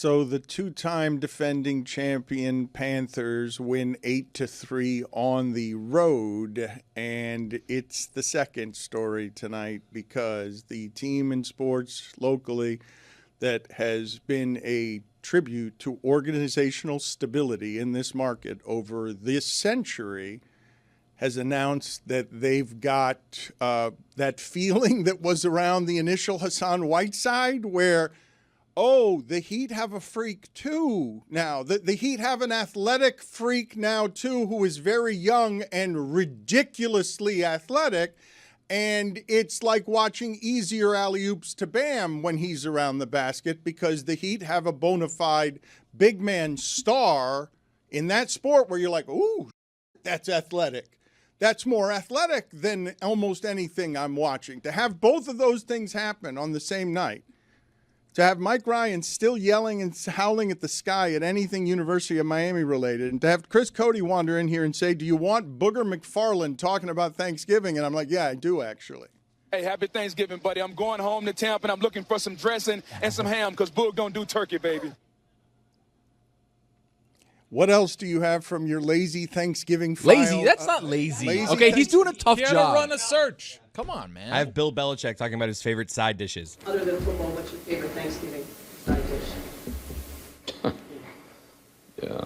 So the two-time defending champion Panthers win 8-3 on the road, and it's the second story tonight because the team in sports locally that has been a tribute to organizational stability in this market over this century has announced that they've got that feeling that was around the initial Hassan Whiteside where – oh, the Heat have a freak too now. The Heat have an athletic freak now too who is very young and ridiculously athletic. And it's like watching easier alley-oops to Bam when he's around the basket because the Heat have a bona fide big man star in that sport where you're like, ooh, that's athletic. That's more athletic than almost anything I'm watching. To have both of those things happen on the same night. To have Mike Ryan still yelling and howling at the sky at anything University of Miami related, and to have Chris Cody wander in here and say, do you want Booger McFarland talking about Thanksgiving? And I'm like, yeah, I do actually. Hey, happy Thanksgiving, buddy. I'm going home to Tampa, and I'm looking for some dressing and some ham because Boog don't do turkey, baby. What else do you have from your lazy Thanksgiving file? Lazy? That's not lazy. Lazy okay, he's doing a tough He had job. to run a search. Come on, man. I have Bill Belichick talking about his favorite side dishes. Other than football, what's your favorite Thanksgiving side dish? Yeah.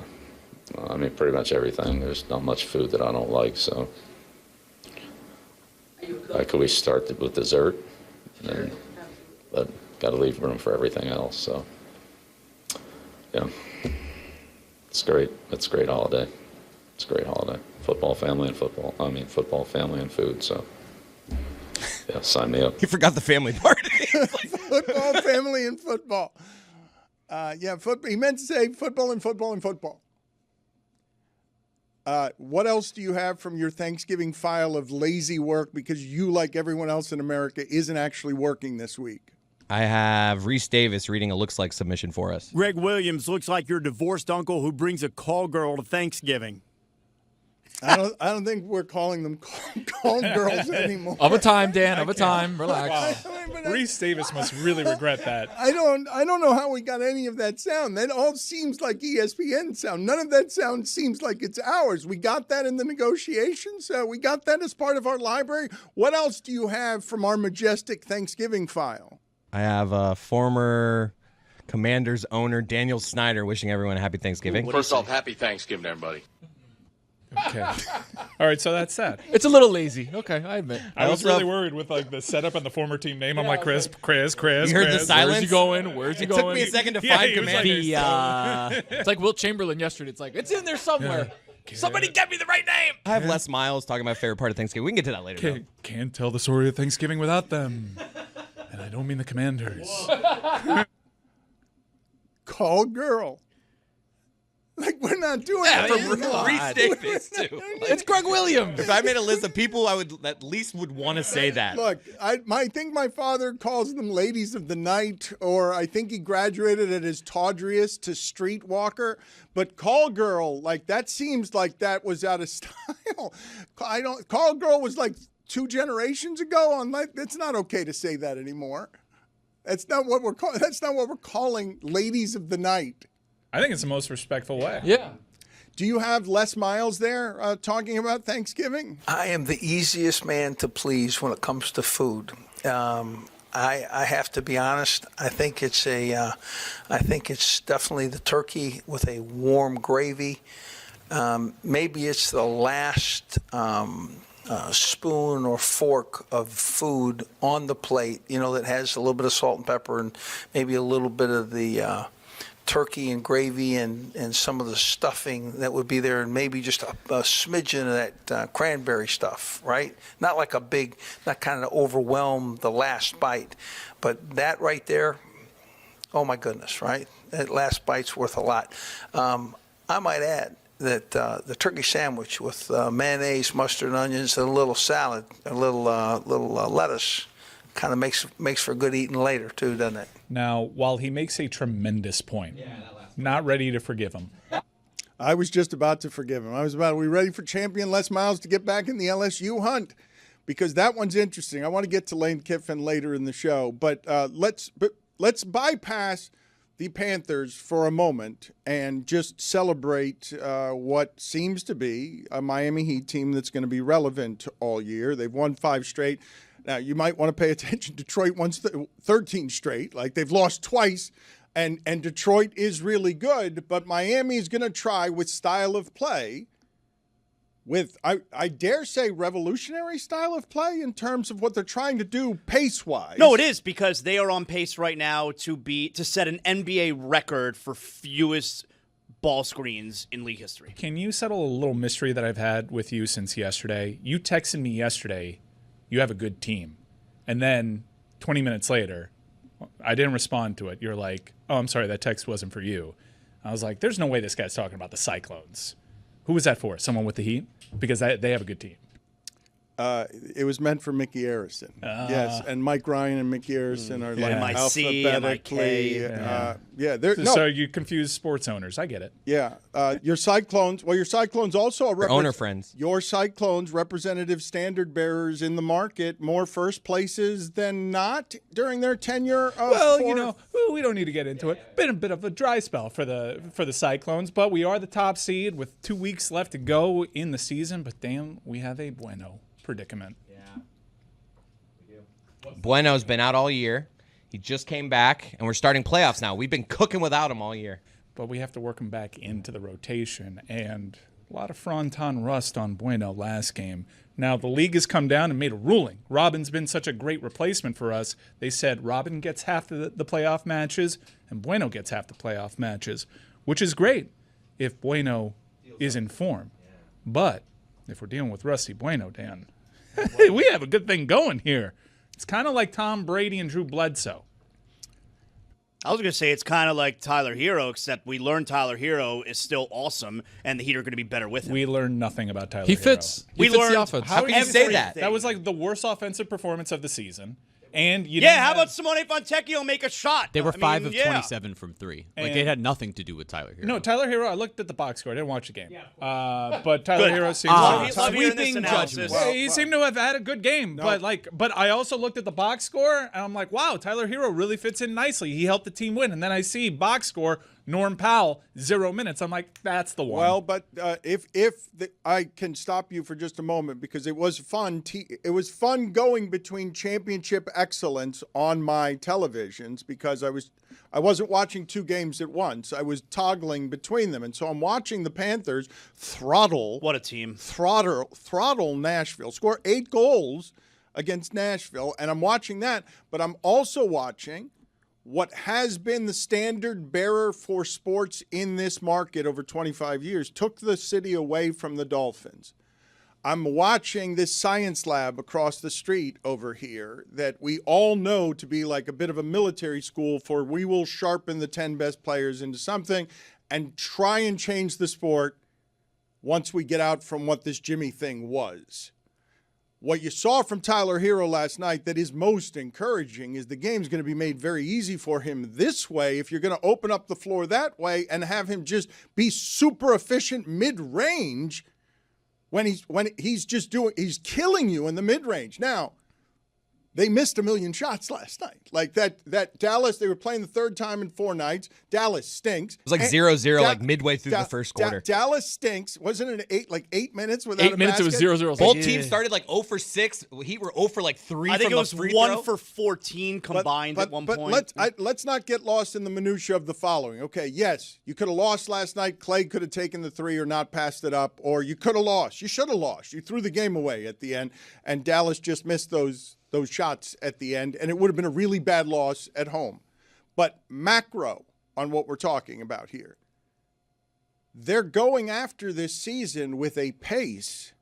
I mean, pretty much everything. There's not much food that I don't like, so. Are you a cook? Could we start with dessert? Sure. And, but got to leave room for everything else, so. Yeah. It's great. It's a great holiday. It's a great holiday. Football, family, and football. I mean, football, family, and food, so. Yeah, sign me up. You forgot the family part. Football, family, and football. He meant to say football and football and football. What else do you have from your Thanksgiving file of lazy work because you, like everyone else in America, isn't actually working this week? I have Reese Davis reading a looks like submission for us. Greg Williams looks like your divorced uncle who brings a call girl to Thanksgiving. I don't think we're calling them call girls anymore. Of a time, Dan. Of a time. Relax. Reese Davis must really regret that. I don't know how we got any of that sound. That all seems like ESPN sound. None of that sound seems like it's ours. We got that in the negotiations. We got that as part of our library. What else do you have from our majestic Thanksgiving file? I have former Commanders owner Daniel Snyder wishing everyone a happy Thanksgiving. First off, happy Thanksgiving, everybody. Okay. All right, so that's sad. It's a little lazy. Okay, I admit. I was really worried with like the setup and the former team name. I'm like, Chris. You heard the silence? Where's he going? Where's he It going? took me a second to find Commanders. It's like Wilt Chamberlain yesterday. It's like, it's in there somewhere. Yeah. Somebody get me the right name. I have Les Miles talking about favorite part of Thanksgiving. We can get to that later. though. Can't tell the story of Thanksgiving without them. And I don't mean the Commanders. Call girl. Like, we're not doing it for Reese Davis, too. It's Greg Williams. If I made a list of people I would at least would want to say that. Look, I think my father calls them ladies of the night, or I think he graduated at his tawdriest to streetwalker. But call girl, like that seems like that was out of style. Call girl was like 2 generations ago. It's not okay to say that anymore. That's not what we're calling. That's not what we're calling ladies of the night. I think it's the most respectful way. Yeah. Do you have Les Miles there talking about Thanksgiving? I am the easiest man to please when it comes to food. I have to be honest. I think it's definitely the turkey with a warm gravy. Maybe it's the last spoon or fork of food on the plate, that has a little bit of salt and pepper and maybe a little bit of the turkey and gravy and some of the stuffing that would be there, and maybe just a smidgen of that cranberry stuff, right? Not like not kind of overwhelm the last bite, but that right there, oh my goodness, right? That last bite's worth a lot. I might add that the turkey sandwich with mayonnaise, mustard, and onions, and a little salad, a little lettuce, kind of makes for good eating later too, doesn't it? Now, while he makes a tremendous point, not ready to forgive him. I was just about to forgive him. Are we ready for champion Les Miles to get back in the LSU hunt? Because that one's interesting. I want to get to Lane Kiffin later in the show, but let's bypass the Panthers for a moment and just celebrate what seems to be a Miami Heat team that's going to be relevant all year. They've won 5 straight. Now, you might want to pay attention. Detroit won 13 straight. Like, they've lost twice, and Detroit is really good, but Miami is going to try with style of play, with, I dare say, revolutionary style of play in terms of what they're trying to do pace-wise. No, it is, because they are on pace right now to set an NBA record for fewest ball screens in league history. Can you settle a little mystery that I've had with you since yesterday? You texted me yesterday, you have a good team. And then 20 minutes later, I didn't respond to it. You're like, oh, I'm sorry, that text wasn't for you. I was like, there's no way this guy's talking about the Cyclones. Who was that for? Someone with the Heat? Because they have a good team. It was meant for Mickey Arison. Yes, and Mike Ryan and Mickey Arison are like alphabetically. So you confuse sports owners. I get it. Yeah. Your Cyclones, your Cyclones also are owner friends. Your Cyclones, representative standard bearers in the market, more first places than not during their tenure. We don't need to get into it. Been a bit of a dry spell for the Cyclones, but we are the top seed with 2 weeks left to go in the season. But damn, we have a bueno predicament. Yeah. Bueno's been out all year. He just came back, and we're starting playoffs now. We've been cooking without him all year. But we have to work him back into the rotation, and a lot of Fronton rust on Bueno last game. Now, the league has come down and made a ruling. Robin's been such a great replacement for us. They said Robin gets half the playoff matches, and Bueno gets half the playoff matches, which is great if Bueno is in form. But if we're dealing with Rusty Bueno, Dan, we have a good thing going here. It's kind of like Tom Brady and Drew Bledsoe. I was going to say it's kind of like Tyler Herro, except we learned Tyler Herro is still awesome, and the Heat are going to be better with him. We learned nothing about Tyler Herro. He fits the offense. How can you say that? That was like the worst offensive performance of the season. And how about Simone Fontecchio make a shot? They were 5 of 27 from 3. Like, it had nothing to do with Tyler Herro. No, Tyler Herro, I looked at the box score. I didn't watch the game. But Tyler Herro seems sweeping judgment. He seemed to have had a good game. No. But I also looked at the box score, and I'm like, wow, Tyler Herro really fits in nicely. He helped the team win. And then I see box score, Norm Powell, 0 minutes. I'm like, that's the one. Well, but I can stop you for just a moment, because it was fun. It was fun going between championship excellence on my televisions, because I wasn't watching 2 games at once. I was toggling between them, and so I'm watching the Panthers throttle. What a team! Throttle Nashville. Score 8 goals against Nashville, and I'm watching that. But I'm also watching what has been the standard bearer for sports in this market over 25 years, took the city away from the Dolphins. I'm watching this science lab across the street over here that we all know to be like a bit of a military school for we will sharpen the 10 best players into something and try and change the sport once we get out from what this Jimmy thing was. What you saw from Tyler Herro last night that is most encouraging is the game's going to be made very easy for him this way if you're going to open up the floor that way and have him just be super efficient mid-range when he's killing you in the mid-range. Now, they missed 1 million shots last night. Like that Dallas, they were playing the 3rd time in 4 nights. Dallas stinks. It was like 0-0 like midway through the first quarter. Dallas stinks. Wasn't it 8 minutes without 8 minutes, basket? It was 0-0. Both teams started like 0 for 6. Heat were 0 for like 3 I think from it was the free 1 throw. for 14 combined at one point. Let's not get lost in the minutia of the following. Okay, yes, you could have lost last night. Clay could have taken the 3 or not passed it up, or you could have lost. You should have lost. You threw the game away at the end, and Dallas just missed those shots at the end, and it would have been a really bad loss at home. But macro on what we're talking about here, they're going after this season with a pace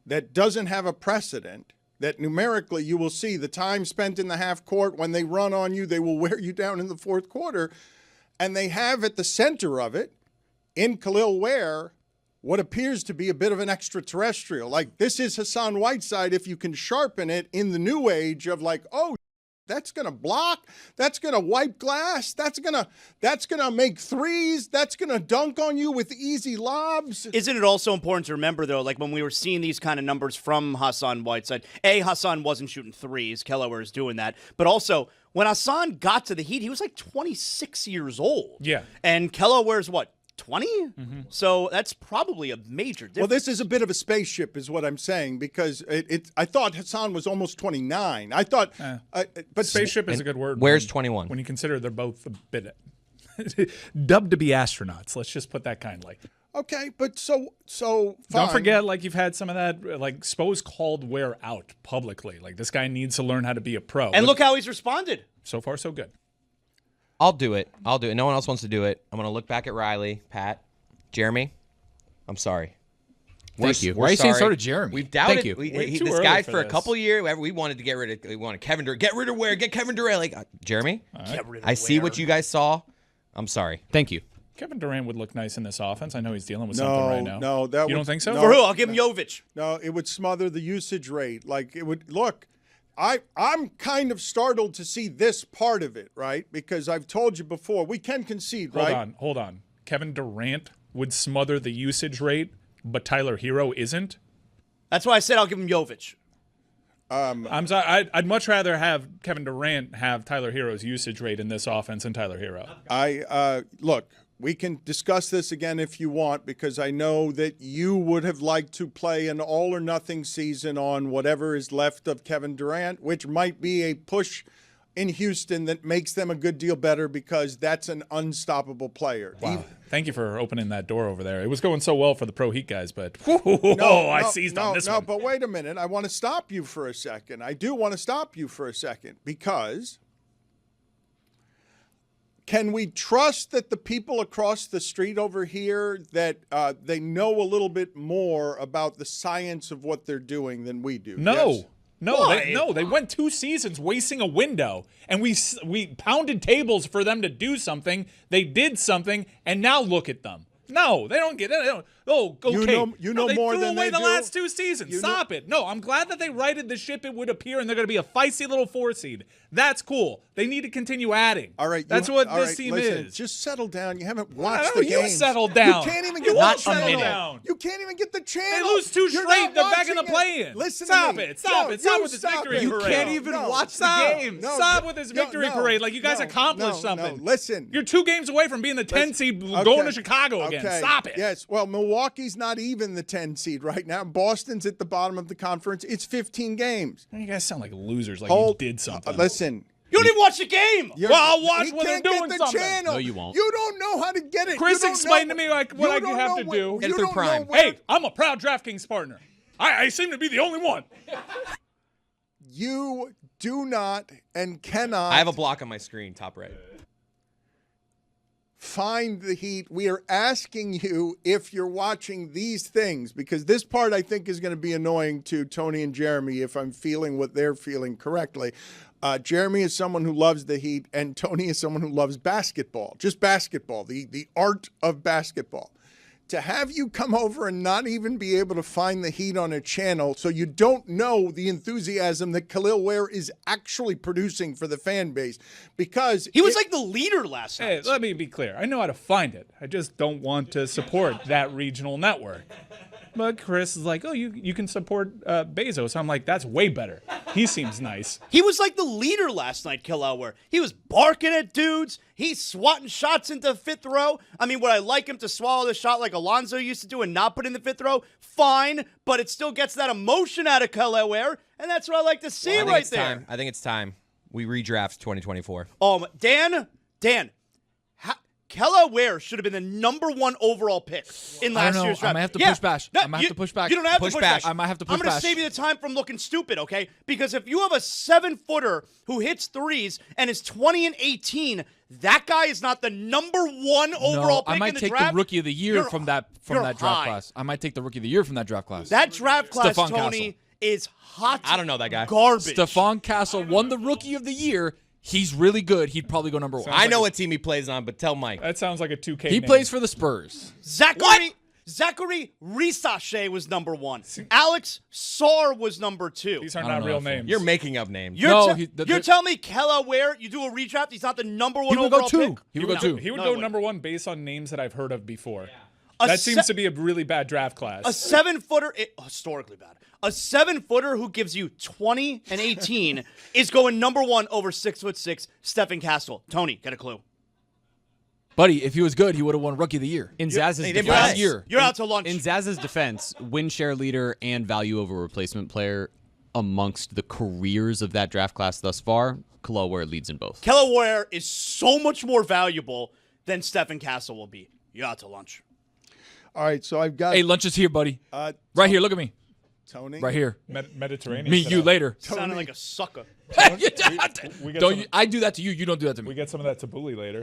that doesn't have a precedent, that numerically you will see the time spent in the half court. When they run on you, they will wear you down in the 4th quarter. And they have at the center of it, in Kel'el Ware, what appears to be a bit of an extraterrestrial. Like, this is Hassan Whiteside if you can sharpen it in the new age of like, oh, that's going to block, that's going to wipe glass, that's going to make threes, that's going to dunk on you with easy lobs. Isn't it also important to remember, though, like when we were seeing these kind of numbers from Hassan Whiteside, Hassan wasn't shooting threes, Kel'el was doing that, but also when Hassan got to the Heat, he was like 26 years old. Yeah. And Kel'el wears what? 20? So that's probably a major difference. Well, this is a bit of a spaceship, is what I'm saying, because I thought Hassan was almost 29. I thought, but spaceship is a good word. Where's 21? When you consider they're both a bit dubbed to be astronauts. Let's just put that kindly. Okay, but so fine. Don't forget, like, you've had some of that, like, Spo's called Ware out publicly. Like, this guy needs to learn how to be a pro. And look how he's responded. So far, so good. I'll do it. No one else wants to do it. I'm going to look back at Riley, Pat, Jeremy. I'm sorry. Thank you. We're Why are you saying sorry. so to Jeremy? We've doubted. Thank you. This guy for a couple years. We wanted to get rid of. We wanted Kevin Durant. Get rid of Ware. Get Kevin Durant. Like Jeremy. Get rid of I see Ware. what you guys saw. I'm sorry. Thank you. Kevin Durant would look nice in this offense. I know he's dealing with something right now. No, that you would, don't think so? No, For who? I'll give him Jovic. No, it would smother the usage rate. Like it would look. I'm kind of startled to see this part of it, right? Because I've told you before, we can concede, right? Hold on. Kevin Durant would smother the usage rate, but Tyler Herro isn't? That's why I said I'll give him Jovic. I'm sorry. I'd much rather have Kevin Durant have Tyler Herro's usage rate in this offense than Tyler Herro. Look, we can discuss this again if you want, because I know that you would have liked to play an all or nothing season on whatever is left of Kevin Durant, which might be a push in Houston that makes them a good deal better, because that's an unstoppable player. Wow. Thank you for opening that door over there. It was going so well for the Pro Heat guys, but I seized on this one. No, but wait a minute. I want to stop you for a second. I do want to stop you for a second, because can we trust that the people across the street over here, that they know a little bit more about the science of what they're doing than we do? No. Yes? They went 2 seasons wasting a window, and we pounded tables for them to do something. They did something, and now look at them. No, they don't get it. They don't. Oh, okay. You know they more threw than away they the do. last 2 seasons. Stop it. No, I'm glad that they righted the ship. It would appear, and they're going to be a feisty little 4 seed. That's cool. They need to continue adding. All right, that's what this team listen, is. Just settle down. You haven't watched the You games. settle down. You can't even get Not the a minute. channel. You can't even get the channel. They lose 2 You're straight. not They're back in the watching it. play-in. Listen Stop to me. it. Stop No, it. Stop you with this stop victory it. parade. You can't even watch the game. No, Stop with this victory parade. Like you guys accomplished something. No, listen. You're 2 games away from being the 10 seed going to Chicago again. Okay. Stop it. Yes. Well, Milwaukee's not even the 10 seed right now. Boston's at the bottom of the conference. It's 15 games. You guys sound like losers. Like you did something. Listen. You don't even watch the game. Well, I'll watch He when they're can't doing get the something. channel. No, you won't. You don't know how to get it. Chris You don't explained know to me what you I don't have know to what- do. you through don't Prime. know where- Hey, I'm a proud DraftKings partner. I seem to be the only one. You do not and cannot. I have a block on my screen, top right. Find the Heat. We are asking you if you're watching these things, because this part I think is going to be annoying to Tony and Jeremy if I'm feeling what they're feeling correctly. Jeremy is someone who loves the Heat, and Tony is someone who loves basketball, just basketball, the art of basketball. To have you come over and not even be able to find the Heat on a channel, so you don't know the enthusiasm that Kel'el Ware is actually producing for the fan base, because He was like the leader last night. Hey, let me be clear. I know how to find it. I just don't want to support that regional network. But Chris is like, oh, you can support Bezos. I'm like, that's way better. He seems nice. He was like the leader last night, Kel'el Ware. He was barking at dudes. He's swatting shots into 5th row. I mean, would I like him to swallow the shot like Alonzo used to do and not put in the 5th row? Fine, but it still gets that emotion out of Kel'el Ware, and that's what I like to see right there. I think it's time. We redraft 2024. Dan, Kel'el Ware should have been the #1 overall pick in last year's draft. I might have to push back. No, I might have to push back. You don't have to push back. I might have to push I'm going to back. save you the time from looking stupid, okay? Because if you have a 7-footer who hits threes and is 20 and 18, that guy is not the #1 overall pick I might in the take draft. the rookie of the year from that draft high. class. I might take the rookie of the year from that draft class. That draft class, Stephon Tony, Castle. is hot. I don't know that guy. Garbage. Stephon Castle won the rookie of the year. He's really good. He'd probably go #1. I know what team he plays on, but tell Mike. That sounds like a 2K He name. plays for the Spurs. Zachary Risache was #1. Alex Sarr was #2. These are I don't not know real that names. You're making up names. You're No, telling me Kel'el Ware, you do a redraft, he's not the #1 He would overall go 2. pick? He would go 2. He would No, go he wouldn't. #1 based on names that I've heard of before. That seems to be a really bad draft class. A 7-footer, historically bad. A 7-footer who gives you 20 and 18 is going number 1 over 6'6" Stephen Castle. Tony, get a clue. Buddy, if he was good, he would have won Rookie of the Year. In Zaz's You're defense, out. You're out to lunch. In Zaz's defense, win share leader and value over replacement player amongst the careers of that draft class thus far, Kel'el Ware leads in both. Kel'el Ware is so much more valuable than Stephen Castle will be. You're out to lunch. All right, so I've got. Hey, lunch is here, buddy. Right here. Look at me. Tony. Right here. Mediterranean. Meet you later. Sounding like a sucker. I do that to you. You don't do that to me. We get some of that tabbouleh later.